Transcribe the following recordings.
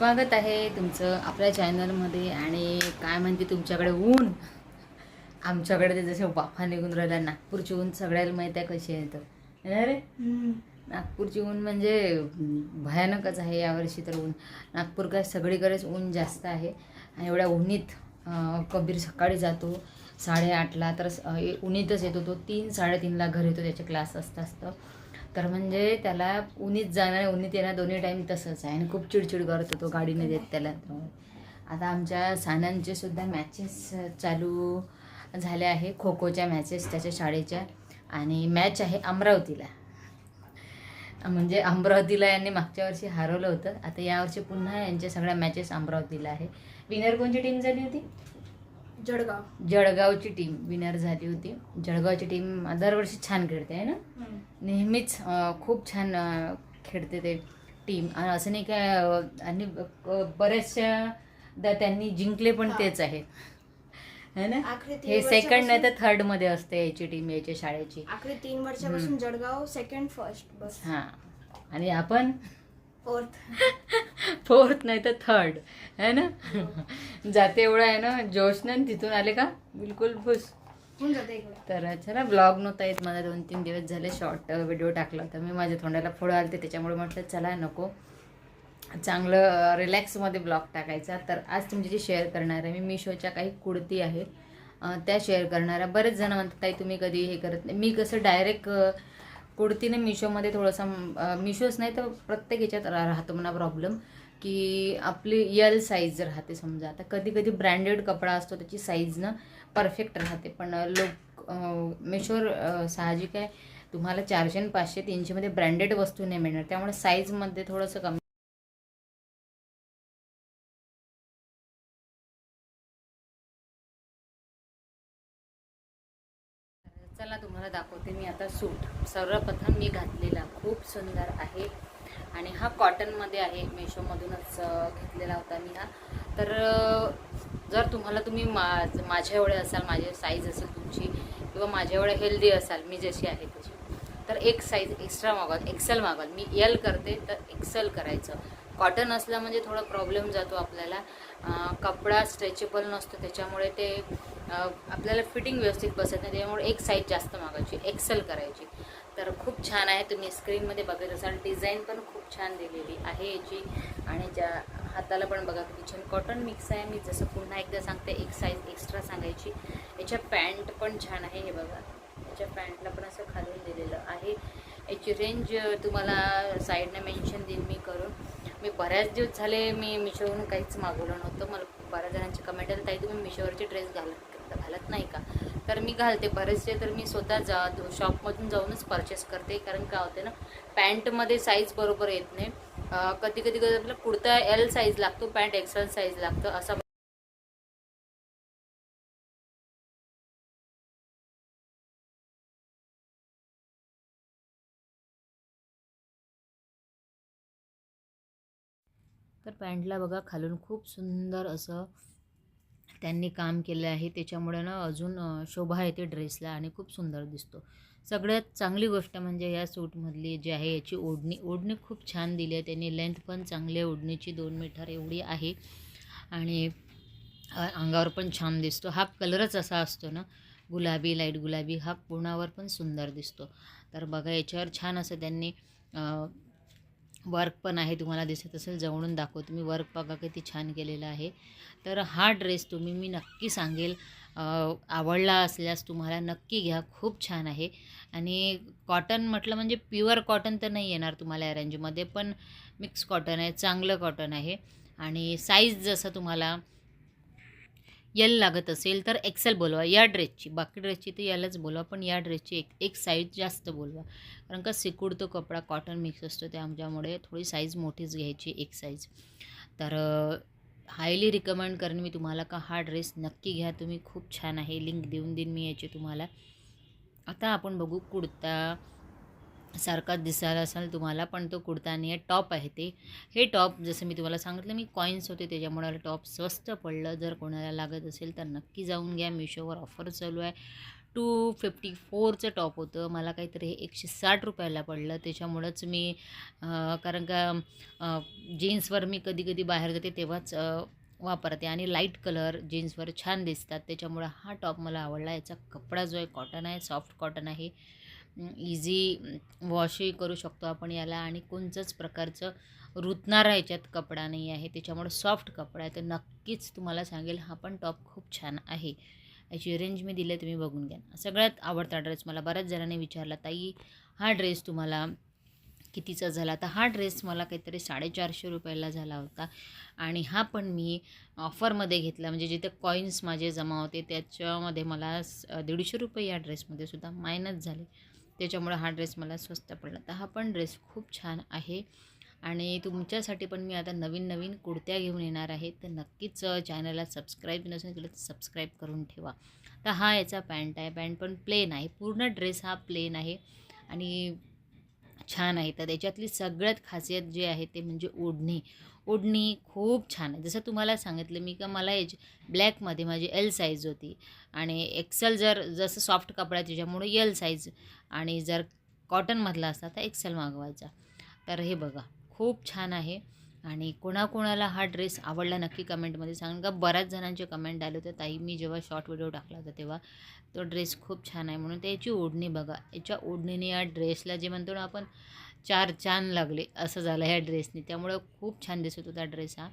स्वागत आहे तुमचं आपल्या चॅनलमध्ये. आणि काय म्हणते तुमच्याकडे ऊन, आमच्याकडे ते जसे वाफा निघून राहिल्या. नागपूरची ऊन सगळ्याला माहीत आहे कशी आहे तर रे. नागपूरची ऊन म्हणजे भयानकच आहे यावर्षी तर. ऊन नागपूर काय सगळीकडेच ऊन जास्त आहे. आणि एवढ्या उन्हीत कबीर सकाळी जातो 8:30ला, तर उन्हीतच येतो तो. 3-3:30ला घर येतो, त्याचे क्लास असतं. तर म्हणजे त्याला उन्हीत जाणं उन्हीत येणं दोन्ही टाईम तसंच आहे. आणि खूप चिडचिड करतो तो, गाडीने देत त्याला. आता आमच्या सानांचे सुद्धा मॅचेस चालू झाल्या आहे, खो खोच्या मॅचेस त्याच्या शाळेच्या. आणि मॅच आहे अमरावतीला. म्हणजे अमरावतीला यांनी मागच्या वर्षी हरवलं होतं, आता यावर्षी पुन्हा यांच्या सगळ्या मॅचेस अमरावतीला आहे. विनर कोणची टीम झाली होती? जळगावची टीम विनर झाली होती. जळगावची टीम दरवर्षी छान खेळते आहे ना, नेहमीच खूप छान खेळते ते टीम. असं नाही काय, आणि बऱ्याचशा त्यांनी जिंकले पण तेच आहे है ना. हे सेकंड नाही तर थर्डमध्ये असते याची टीम, याच्या शाळेची. आखरी 3 वर्षापासून जळगाव सेकंड फर्स्ट बस. हां, आणि आपण फोर्थ नाही तर थर्ड है ना. जाते एवढं आहे ना जोश ना, तिथून आले का बिलकुल खुश होऊन जाते इकडे. तर चला, ब्लॉग नव्हता येत मला 2-3 दिवस झाले. शॉर्ट व्हिडिओ टाकला होता मी, माझ्या तोंडाला फोड आलते, त्याच्यामुळे म्हटलं चला नको, चांगलं रिलॅक्समध्ये ब्लॉग टाकायचा. तर आज तुमच्याशी शेअर करणार आहे मी मिशोच्या काही कुर्ती आहेत त्या शेअर करणार आहे. बरेच जण म्हणतात ताई तुम्ही कधी हे करत नाही. मी कसं डायरेक्ट कुर्तीने मिशोमध्ये थोडंसं, मिशोच नाही तर प्रत्येक याच्यात राहतो म्हणा प्रॉब्लेम, की आपली यल साईज राहते. समजा आता कधी कधी ब्रँडेड कपडा असतो, त्याची साईज ना परफेक्ट राहते, पण मिशोवर साहजिक आहे तुम्हाला 400, 500, 300मध्ये ब्रँडेड वस्तू नाही मिळणार, त्यामुळे साईजमध्ये थोडंसं कमी. चला तुम्हाला दाखवते मी आता सूट. सर्वप्रथम मी घातलेला खूप सुंदर आहे आणि हा कॉटनमध्ये आहे, मेशोमधूनच घेतलेला होता मी हा. तर जर तुम्ही माझ्या एवढे असाल, माझी साईज असेल तुमची, किंवा माझ्या एवढे हेल्दी असाल मी जशी आहे तशी, तर एक साईज एक्स्ट्रा मागवाल, एक्सेल मागवाल. मी यल करते तर एक्सेल करायचं. कॉटन असलं म्हणजे थोडा प्रॉब्लेम जातो आपल्याला, कपडा स्ट्रेचेबल नसतो, त्याच्यामुळे ते आपल्याला फिटिंग व्यवस्थित बसत नाही, त्यामुळे एक साईज जास्त मागायची, एक्सेल करायची. तर खूप छान आहे, तुम्ही स्क्रीनमध्ये बघत असाल. डिझाईन पण खूप छान दिलेली आहे याची, आणि ज्या हाताला पण बघा किती छान कॉटन मिक्स आहे. मी जसं पुन्हा एकदा सांगते, एक साईज एक्स्ट्रा सांगायची. याच्या पॅन्ट पण छान आहे, हे बघा, याच्या पॅन्टला पण असं खालून दिलेलं आहे. याची रेंज तुम्हाला साईडने मेन्शन देईन मी करून. मी बऱ्याच दिवस झाले मी मिशोवरून काहीच मागवलं नव्हतं. मला बऱ्याच जणांची कमेंट आली, ताई तुम्ही मिशोवरचे ड्रेस घालत नाही का? तर मी घालते बरेचसे. तर मी स्वतः शॉपमधून जाऊनच परचेस करते, कारण काय होते ना, पॅन्टमध्ये साईज बरोबर येत नाही. कधी आपल्याला कुर्ता एल साईज लागतो, पॅन्ट एक्सेल साईज लागतं असा. तर पॅन्टला बघा खालून खूप सुंदर असं त्यांनी काम केलं आहे, त्याच्यामुळे ना अजून शोभा येते ड्रेसला आणि खूप सुंदर दिसतो. सगळ्यात चांगली गोष्ट म्हणजे या सूटमधली जी आहे याची ओढणी खूप छान दिली आहे त्यांनी. लेंथ पण चांगली आहे ओढणीची, 2 मीटर एवढी आहे. आणि अंगावर पण छान दिसतो. हा कलरच असा असतो ना, गुलाबी, लाईट गुलाबी, हा कोणावर पण सुंदर दिसतो. तर बघा याच्यावर छान असं त्यांनी वर्क पण आहे, तुम्हाला दिसत असेल, जवळून दाखवतो मी. वर्क बघा किती छान केलेलं आहे. तर हा ड्रेस मी नक्की सांगेल, आवडला असल्यास तुम्हाला नक्की घ्या, खूप छान आहे. आणि कॉटन म्हटलं म्हणजे प्युअर कॉटन तर नाही येणार तुम्हाला या रेंजमध्ये, पण मिक्स कॉटन आहे, चांगलं कॉटन आहे. आणि साईज जसं तुम्हाला यल लागत असेल तर एक्सेल बोलवा या ड्रेसची, बाकी ड्रेसची तर यलच बोलवा, पण या ड्रेसची एक साईज जास्त बोलवा, कारण का सिकुडतो कपडा, कॉटन मिक्स असतो, त्यामुळे थोडी साईज मोठीच घ्यायची, एक साईज. तर हायली रिकमेंड करेन मी तुम्हाला का हा ड्रेस नक्की घ्या तुम्ही, खूप छान आहे. लिंक देऊन देईन मी याची तुम्हाला. आता आपण बघू कुर्ता. सारखाच दिसायला असाल तुम्हाला, पण तो कुर्ता नाही आहे, टॉप आहे ते. हे टॉप जसं मी तुम्हाला सांगितलं, मी कॉईन्स होते त्याच्यामुळे टॉप स्वस्त पडलं. जर कोणाला लागत असेल तर नक्की जाऊन घ्या, मिशोवर ऑफर चालू आहे. 254चं टॉप होतं. मला काहीतरी हे 160 रुपयाला पडलं. त्याच्यामुळंच मी कारण का जीन्सवर मी कधी-कधी बाहेर जाते तेव्हाच वापरते आणि लाईट कलर जीन्सवर छान दिसतात. त्याच्यामुळं हा टॉप मला आवडला. याचा कपडा जो आहे कॉटन आहे, सॉफ्ट कॉटन आहे. इझी वॉशही करू शकतो आपण याला आणि कोणत्याच प्रकारचं रुतणारा याच्यात कपडा नाही आहे. त्याच्यामुळे सॉफ्ट कपडा आहे. तर नक्कीच तुम्हाला सांगेल हा पण टॉप खूप छान आहे. याची रेंज मी दिली तुम्ही बघून घ्या. सगळ्यात आवडता ड्रेस मला बऱ्याच जणांनी विचारला, ताई हा ड्रेस तुम्हाला कितीचा झाला? तर हा ड्रेस मला काहीतरी 450 रुपयाला झाला होता आणि हा पण मी ऑफरमध्ये घेतला. म्हणजे जिथे कॉईन्स माझे जमा होते त्याच्यामध्ये मला 150 रुपये या ड्रेसमध्ये सुद्धा मायनस झाले. त्याच्यामुळे हा ड्रेस मला स्वस्त पडला. तर हा पण ड्रेस खूप छान आहे आणि तुमच्यासाठी पण मी आता नवीन कुर्त्या घेऊन येणार आहे. तर नक्कीच चॅनलला सबस्क्राईब नसेल केलं तर सबस्क्राईब करून ठेवा. तर हा याचा पॅन्ट आहे. पॅन्ट पण प्लेन आहे. पूर्ण ड्रेस हा प्लेन आहे आणि छान आहे. तर त्याच्यातली सगळ्यात खासियत जी आहे ते म्हणजे ओढणी. ओढणी खूप छान आहे. जसं तुम्हाला सांगितलं मी का मला याची ब्लॅकमध्ये माझी एल साईज होती आणि एक्सेल जर जसं सॉफ्ट कपडा त्याच्यामुळे एल साईज आणि जर कॉटनमधला असता तर एक्सेल मागवायचा. तर हे बघा खूप छान आहे आणि कोणाकोणाला हा ड्रेस आवडला नक्की कमेंटमध्ये सांगा. का बऱ्याच जणांचे कमेंट आले होते, ताई मी जेव्हा शॉर्ट व्हिडिओ टाकला होता तेव्हा तो ड्रेस खूप छान आहे म्हणून. त्याची ओढणी बघा. याच्या ओढणीने या ड्रेसला जे म्हणतो ना आपण 4 चांद लागले असं झालं ह्या ड्रेसने. त्यामुळं खूप छान दिसत होता ड्रेस हा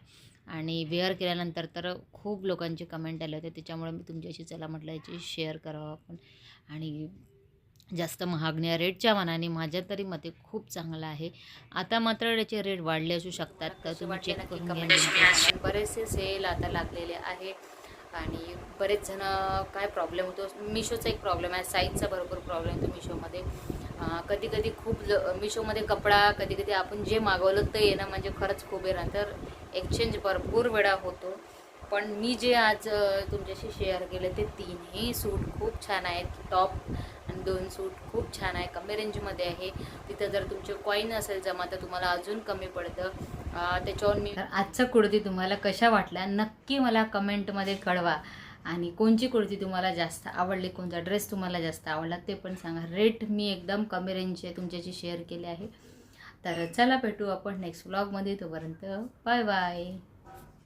आणि वेअर केल्यानंतर तर खूप लोकांचे कमेंट आले होते. त्याच्यामुळे मी तुमच्याशी चला म्हटलं याची शेअर करावं आपण आणि जास्त महागण्या रेटच्या मानाने माझ्या तरी मते खूप चांगला आहे. आता मात्र याचे रेट वाढले असू शकतात तर तुम्ही चेक करून घ्या. बरेचसे सेल आता लागलेले आहे आणि बरेच जण काय प्रॉब्लेम होतो मिशोचा एक प्रॉब्लेम आहे, साईजचा भरपूर प्रॉब्लेम येतो मिशोमध्ये. कधी कधी खूप मिशोमध्ये कपडा कधी कधी आपण जे मागवलं ते येणं म्हणजे खरंच खूप येणं तर एक्सचेंज भरपूर वेळा होतो. पण मी जे आज तुमच्याशी शेअर केले ते तीनही सूट खूप छान आहेत. टॉप आणि 2 सूट खूप छान आहे. कमी रेंजमध्ये आहे. तिथं जर तुमचे कॉईन असेल जमा तर तुम्हाला अजून कमी पडतं. त्याच्यावर मी आजचा कुर्ती तुम्हाला कशा वाटल्या नक्की मला कमेंटमध्ये कळवा आणि कोणची कुर्ती तुम्हाला जास्त आवडली, कोणता ड्रेस तुम्हाला जास्त आवडला ते पण सांगा. रेट मी एकदम कमी रेंजचे तुमच्याशी शेअर केले आहे. तर चला भेटू आपण नेक्स्ट व्लॉगमध्ये. तोपर्यंत बाय बाय.